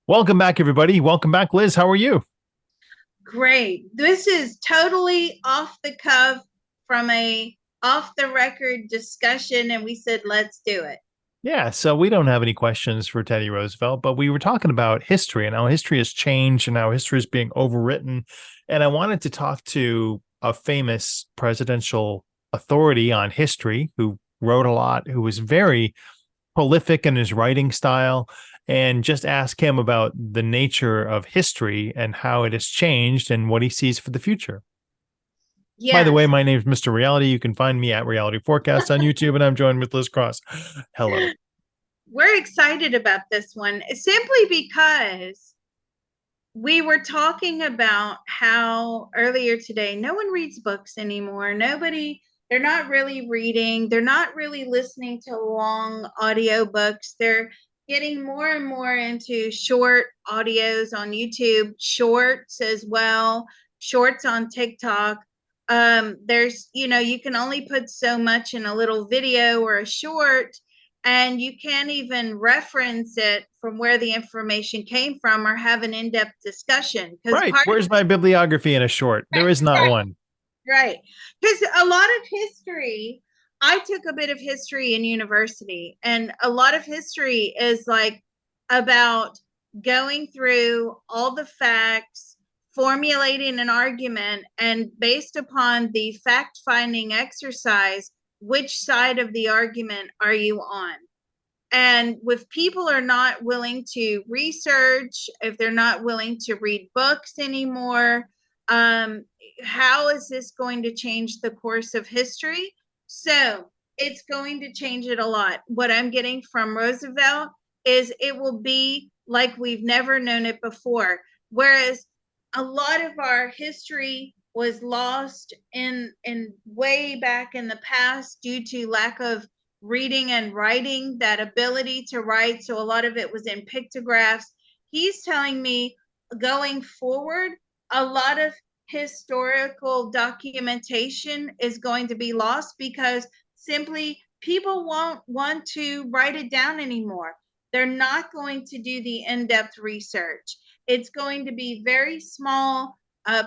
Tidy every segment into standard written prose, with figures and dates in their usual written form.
Welcome back, everybody. Welcome back, Liz. How are you? Great. This is totally off the cuff from a off the record discussion, and we said, let's do it. Yeah, so we don't have any questions for Teddy Roosevelt, but we were talking about history and how history has changed and how history is being overwritten. And I wanted to talk to a famous presidential authority on history who wrote a lot, who was very prolific in his writing style, and just ask him about the nature of history and how it has changed and what he sees for the future. By the way, Yes, my name is Mr. Reality. You can find me at Reality Forecast on YouTube, and I'm joined with Liz Cross. Hello. we're excited about this one simply because we were talking about how earlier today, no one reads books anymore. They're not really reading. They're not really listening to long audio books. They're getting more and more into short audios on YouTube, shorts as well, shorts on TikTok. You can only put so much in a little video or a short, and you can't even reference it from where the information came from or have an in-depth discussion because Right. Where's my bibliography in a short? There is not one. right, because a lot of history, I took a bit of history in university, and a lot of history is like about going through all the facts, formulating an argument, and based upon the fact finding exercise, which side of the argument are you on? And if people are not willing to research, if they're not willing to read books anymore, um, how is this going to change the course of history? So it's going to change it a lot. What I'm getting from Roosevelt is it will be like we've never known it before. Whereas a lot of our history was lost in way back in the past due to lack of reading and writing, that ability to write. So a lot of it was in pictographs. He's telling me going forward, a lot of historical documentation is going to be lost because simply people won't want to write it down anymore. They're not going to do the in-depth research. It's going to be very small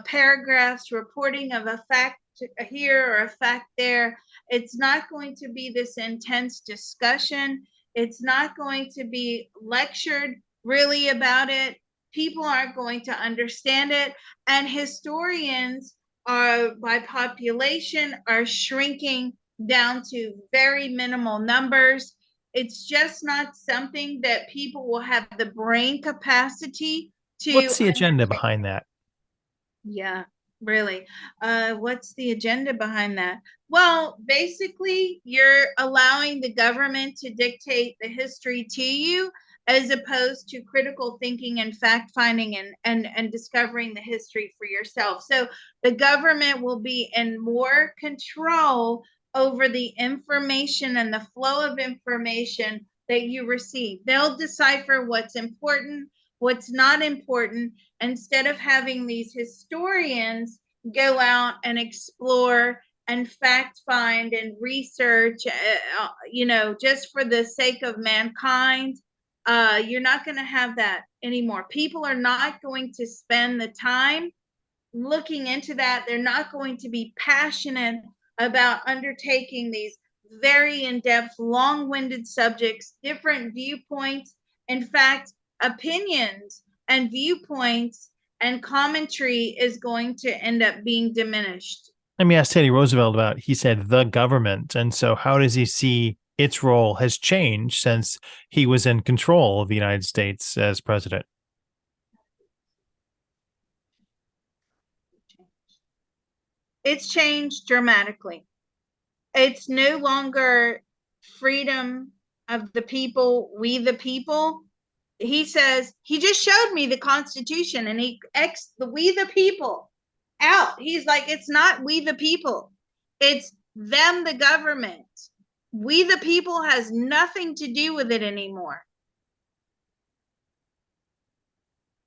paragraphs reporting of a fact here or a fact there. It's not going to be this intense discussion. It's not going to be lectured really about it. People aren't going to understand it. And historians are, by population, are shrinking down to very minimal numbers. It's just not something that people will have the brain capacity to What's the agenda undertake. behind that? Yeah, really. What's the agenda behind that? Well, basically, you're allowing the government to dictate the history to you as opposed to critical thinking and fact finding and discovering the history for yourself. So the government will be in more control over the information and the flow of information that you receive. They'll decipher what's important, what's not important, instead of having these historians go out and explore and fact find and research, just for the sake of mankind. You're not going to have that anymore. People are not going to spend the time looking into that. They're not going to be passionate about undertaking these very in-depth, long-winded subjects, different viewpoints. In fact, opinions and viewpoints and commentary is going to end up being diminished. Let me ask Teddy Roosevelt about, he said the government. And so how does he see its role has changed since he was in control of the United States as president? It's changed dramatically. It's no longer freedom of the people, we the people. He says he just showed me the Constitution and he X the we the people out. He's like, it's not we the people, it's them, the government. We the people has nothing to do with it anymore.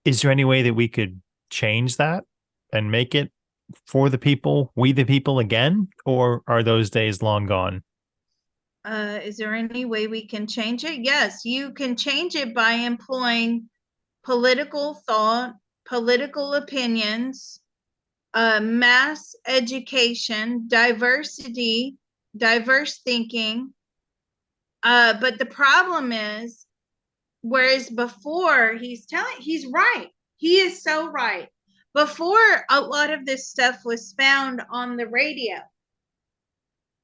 Is there any way that we could change that and make it for the people, we the people again, or are those days long gone? Is there any way we can change it? Yes, you can change it by employing political thought, political opinions, mass education, diversity, diverse thinking. But the problem is, whereas before he's right. He is so right. Before, a lot of this stuff was found on the radio.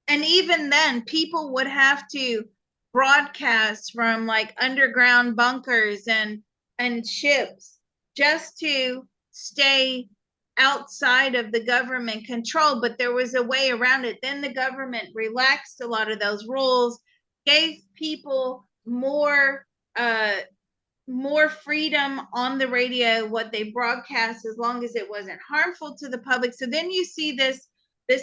And even then, people would have to broadcast from like underground bunkers and ships just to stay outside of the government control. But there was a way around it. Then the government relaxed a lot of those rules, gave people more freedom on the radio, what they broadcast, as long as it wasn't harmful to the public. So then you see this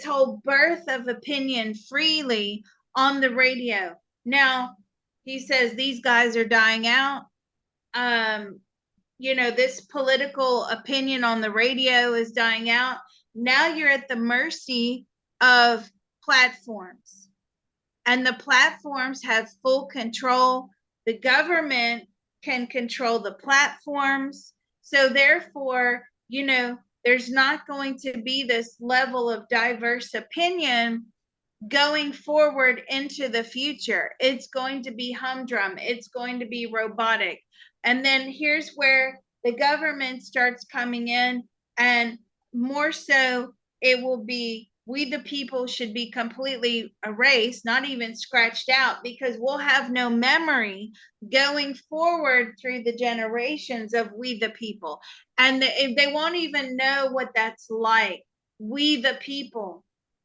whole birth of opinion freely on the radio. Now he says these guys are dying out. This political opinion on the radio is dying out. Now you're at the mercy of platforms, and the platforms have full control. The government can control the platforms. So therefore, there's not going to be this level of diverse opinion going forward into the future. It's going to be humdrum. It's going to be robotic. And then here's where the government starts coming in, and more so, it will be we the people should be completely erased, not even scratched out, because we'll have no memory going forward through the generations of we the people. And they won't even know what that's like. We the people.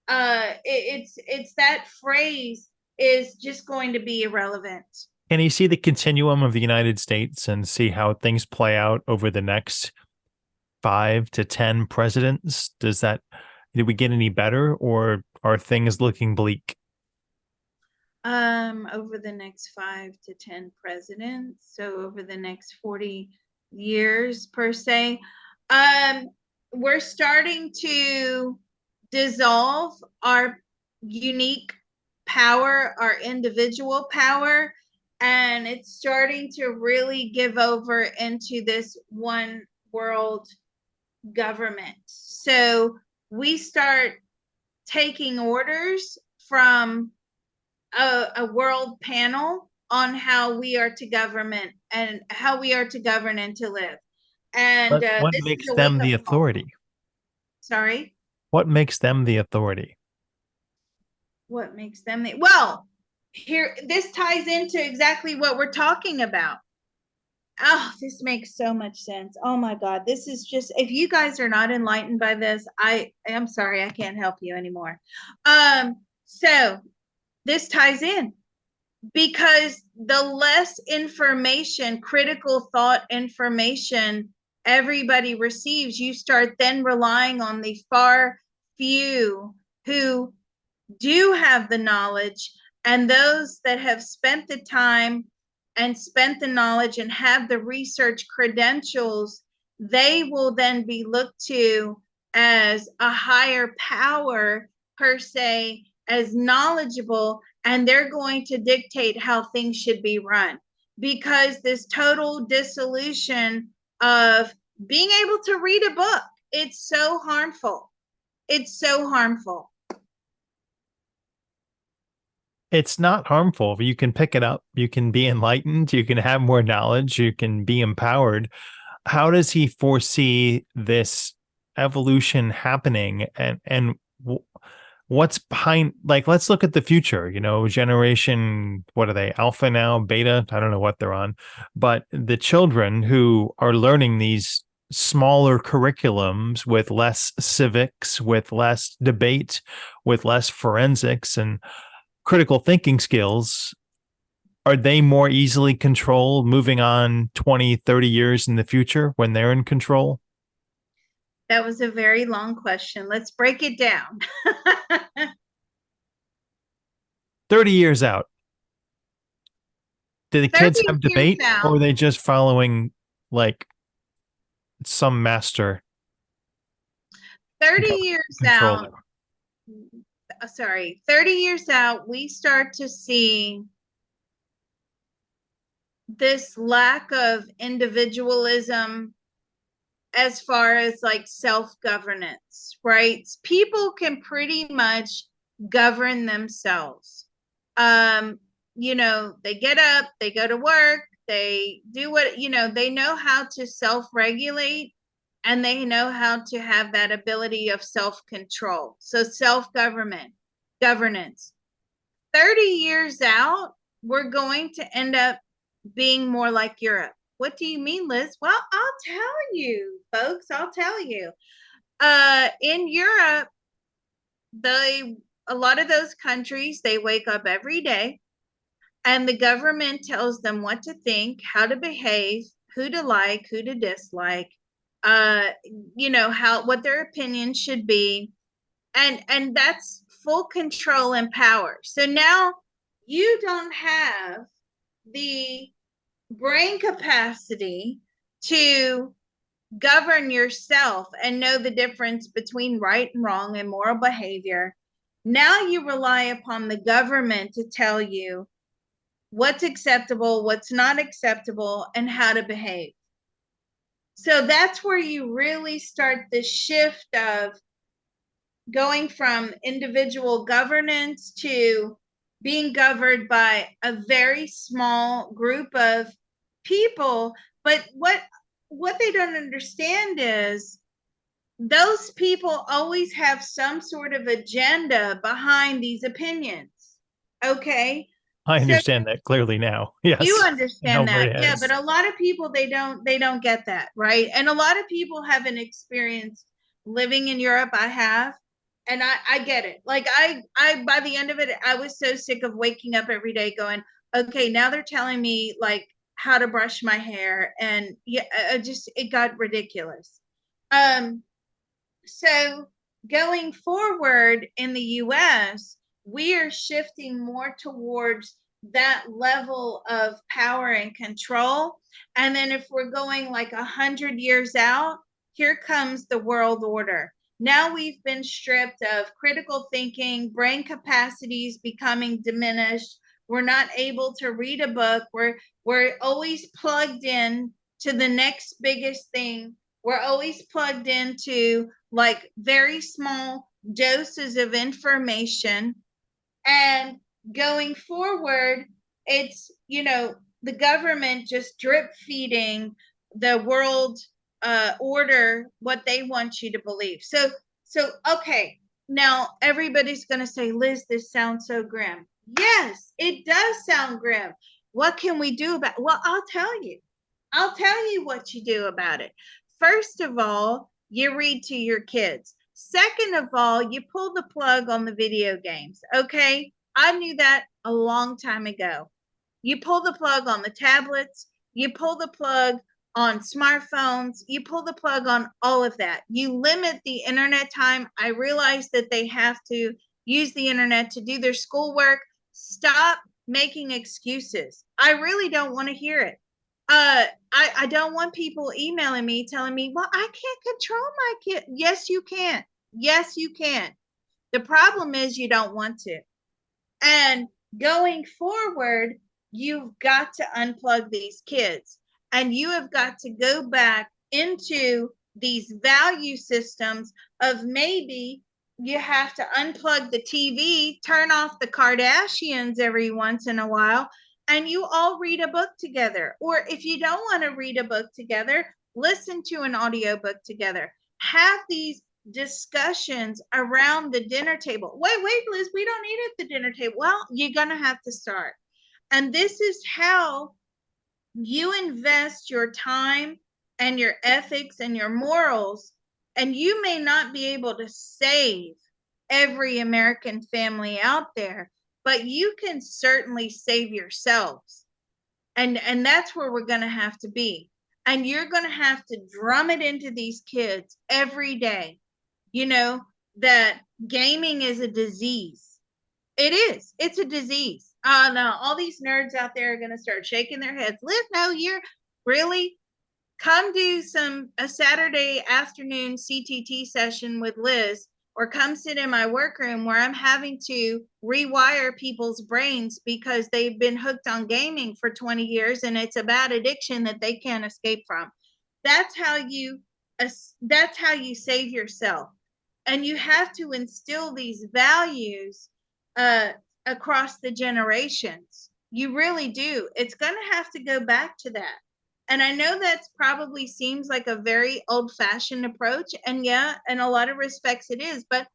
It's that phrase is just going to be irrelevant. Can you see the continuum of the United States and see how things play out over the next 5 to 10 presidents? Did we get any better, or are things looking bleak? Over the next 5 to 10 presidents, so over the next 40 years per se, we're starting to dissolve our unique power, our individual power, and it's starting to really give over into this one world government. So we start taking orders from a world panel on how we are to government and how we are to govern and to live. And What this makes is a wake them up the call. authority? Sorry. What makes them the authority? What makes them well, here, this ties into exactly what we're talking about. Oh, this makes so much sense. Oh my God. This is just, if you guys are not enlightened by this, I am sorry, I can't help you anymore. So this ties in, because the less information, critical thought information everybody receives, you start then relying on the far few who do have the knowledge, and those that have spent the time and spent the knowledge and have the research credentials, they will then be looked to as a higher power per se, as knowledgeable, and they're going to dictate how things should be run. Because this total dissolution of being able to read a book, it's so harmful. It's so harmful. It's not harmful. You can pick it up. You can be enlightened. You can have more knowledge. You can be empowered. How does he foresee this evolution happening? And what's behind? Like, let's look at the future. Generation, what are they? Alpha now, beta? I don't know what they're on. But the children who are learning these smaller curriculums with less civics, with less debate, with less forensics and critical thinking skills, are they more easily controlled moving on 20, 30 years in the future when they're in control? That was a very long question. Let's break it down. 30 years out, do the 30 kids have years debate, or out, are they just following like some master 30 government years control? out, 30 years out, we start to see this lack of individualism as far as like self-governance, right? People can pretty much govern themselves. Um, they get up, they go to work, they do what, they know how to self-regulate, and they know how to have that ability of self-control. So self-government, governance. 30 years out, we're going to end up being more like Europe. What do you mean, Liz? Well, I'll tell you, folks, I'll tell you. In Europe, a lot of those countries, they wake up every day and the government tells them what to think, how to behave, who to like, who to dislike, uh, how what their opinion should be. And that's full control and power. So now you don't have the brain capacity to govern yourself and know the difference between right and wrong and moral behavior. Now you rely upon the government to tell you what's acceptable, what's not acceptable, and how to behave. So that's where you really start the shift of going from individual governance to being governed by a very small group of people. But what they don't understand is those people always have some sort of agenda behind these opinions. Okay. I So understand that clearly now. you Yes, I know understand where that. it Yeah, but is. a lot of people they don't get that, right? And a lot of people haven't experienced living in Europe. I have. And I get it. Like I by the end of it, I was so sick of waking up every day going, okay, now they're telling me like how to brush my hair. And yeah, it got ridiculous. Um, so going forward in the US, we are shifting more towards that level of power and control. And then if we're going like 100 years out, here comes the world order. Now we've been stripped of critical thinking, brain capacities becoming diminished. We're not able to read a book. We're always plugged in to the next biggest thing. We're always plugged into like very small doses of information. And going forward, it's, the government just drip feeding the world order what they want you to believe. So, okay, now everybody's going to say, Liz, this sounds so grim. Yes, it does sound grim. What can we do about it? Well, I'll tell you what you do about it. First of all, you read to your kids. Second of all, you pull the plug on the video games. Okay. I knew that a long time ago. You pull the plug on the tablets, you pull the plug on smartphones, you pull the plug on all of that. You limit the internet time. I realize that they have to use the internet to do their schoolwork. Stop making excuses. I really don't want to hear it. I don't want people emailing me telling me, well, I can't control my kid. Yes, you can. Yes, you can. The problem is you don't want to. And going forward, you've got to unplug these kids and you have got to go back into these value systems of maybe you have to unplug the TV, turn off the Kardashians every once in a while, and you all read a book together. Or if you don't want to read a book together, listen to an audiobook together. Have these discussions around the dinner table. Wait, Liz, we don't eat at the dinner table. Well, you're going to have to start. And this is how you invest your time and your ethics and your morals. And you may not be able to save every American family out there, but you can certainly save yourselves. And that's where we're going to have to be. And you're going to have to drum it into these kids every day, that gaming is a disease. It is. It's a disease. No, all these nerds out there are going to start shaking their heads. Liz, no, you're really come do a Saturday afternoon CTT session with Liz, or come sit in my workroom where I'm having to rewire people's brains because they've been hooked on gaming for 20 years and it's a bad addiction that they can't escape from. That's how you that's how you save yourself. And you have to instill these values uh, across the generations. You really do. It's going to have to go back to that. And I know that's probably seems like a very old fashioned approach. And yeah, in a lot of respects it is. But,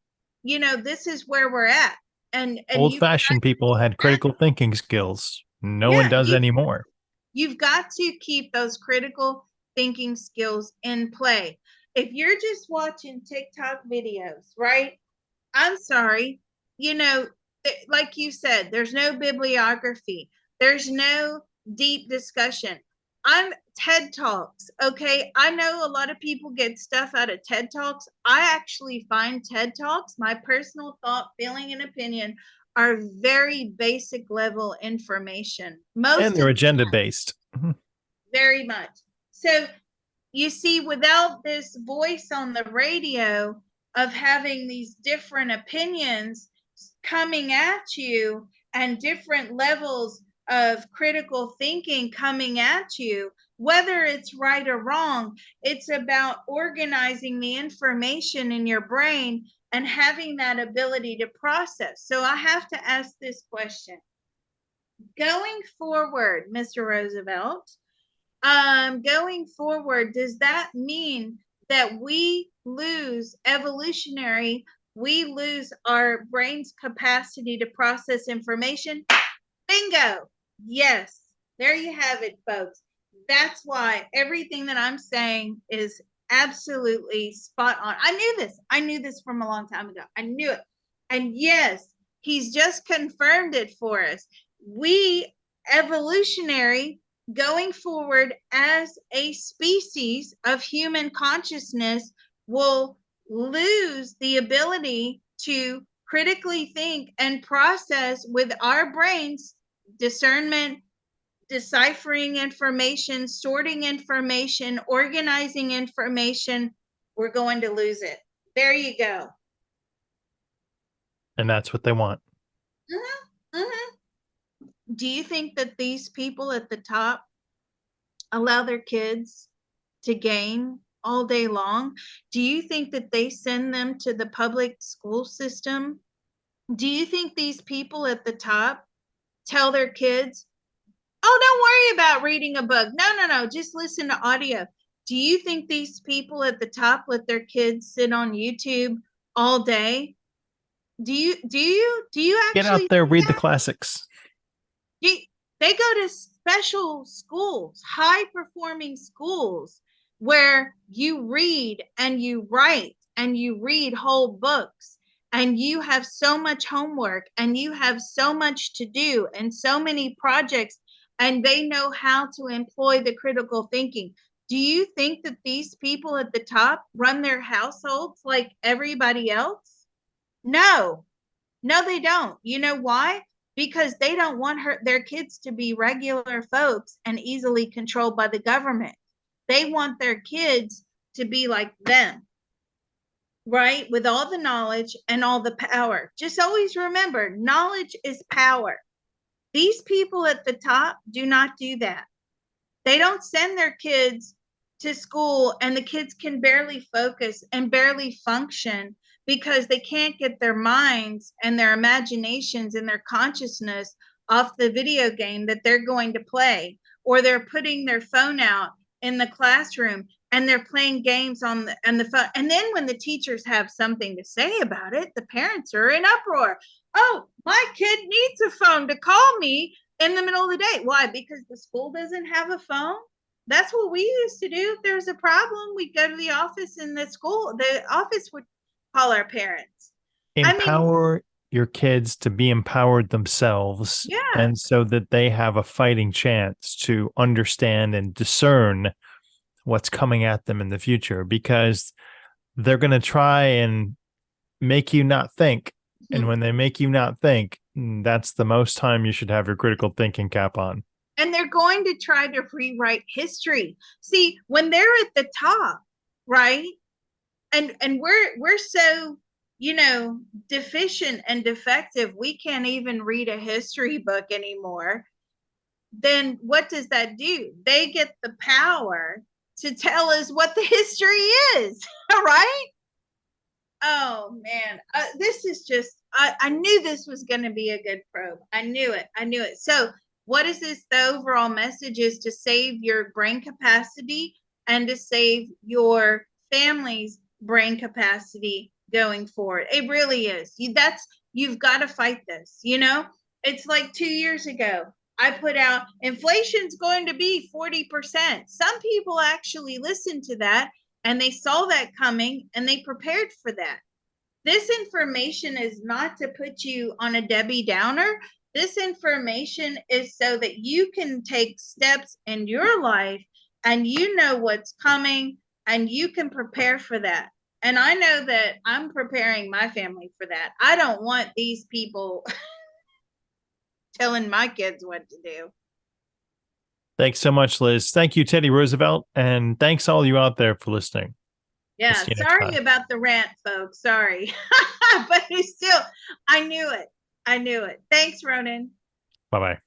this is where we're at. And Old you've fashioned people had got, critical thinking skills. No one yeah, does anymore. you've got to keep those critical thinking skills in play. If you're just watching TikTok videos, right? I'm sorry, like you said, there's no bibliography, there's no deep discussion. I'm TED Talks, okay? I know a lot of people get stuff out of TED Talks. I actually find TED Talks, my personal thought, feeling, and opinion, are very basic level information. And Most they're of agenda based. very much. So you see, without this voice on the radio of having these different opinions coming at you and different levels of critical thinking coming at you, whether it's right or wrong, it's about organizing the information in your brain and having that ability to process. So I have to ask this question. Going forward, Mr. Roosevelt, going forward, does that mean that we lose we lose our brain's capacity to process information? Bingo. Yes. There you have it, folks. That's why everything that I'm saying is absolutely spot on. I knew this. I knew this from a long time ago. I knew it. And yes, he's just confirmed it for us. We evolutionary going forward as a species of human consciousness will lose the ability to critically think and process with our brains discernment, deciphering information, sorting information, organizing information. We're going to lose it. There you go. And that's what they want. Mm-hmm. Mm-hmm. Do you think that these people at the top allow their kids to game all day long? Do you think that they send them to the public school system? Do you think these people at the top tell their kids, oh, don't worry about reading a book. No, no, no, just listen to audio. Do you think these people at the top let their kids sit on YouTube all day? Do you Get out actually there, think read the that? classics. They go to special schools, high performing schools, where you read and you write and you read whole books and you have so much homework and you have so much to do and so many projects, and they know how to employ the critical thinking. Do you think that these people at the top run their households like everybody else? No, no, they don't. You know why? Because they don't want their kids to be regular folks and easily controlled by the government. They want their kids to be like them, right? With all the knowledge and all the power. Just always remember, knowledge is power. These people at the top do not do that. They don't send their kids to school and the kids can barely focus and barely function because they can't get their minds and their imaginations and their consciousness off the video game that they're going to play, or they're putting their phone out in the classroom and they're playing games on the phone. And then when the teachers have something to say about it, the parents are in uproar. Oh, my kid needs a phone to call me in the middle of the day. Why? Because the school doesn't have a phone. That's what we used to do. If there's a problem, we'd go to the office, and the office would call our parents. I mean, Empower your kids to be empowered themselves, yeah. and so that they have a fighting chance to understand and discern what's coming at them in the future, because they're going to try and make you not think. And when they make you not think, That's the most time you should have your critical thinking cap on. And they're going to try to rewrite history. See, when they're at the top, right? And we're so, you know, deficient and defective, we can't even read a history book anymore. Then what does that do? They get the power to tell us what the history is, right? Oh man, this is just, I knew this was going to be a good probe. I knew it. I knew it. So, what is this? The overall message is to save your brain capacity and to save your family's brain capacity going forward. It really is. You've got to fight this. You know, it's like 2 years ago. I put out inflation's going to be 40%. Some people actually listened to that and they saw that coming and they prepared for that. This information is not to put you on a Debbie Downer. This information is so that you can take steps in your life and you know what's coming and you can prepare for that. And I know that I'm preparing my family for that. I don't want these people telling my kids what to do. Thanks so much, Liz. Thank you, Teddy Roosevelt. And thanks all you out there for listening. We'll Yeah, see you next sorry time. about the rant, folks. Sorry. But it's still, I knew it. I knew it. Thanks, Ronan. Bye bye.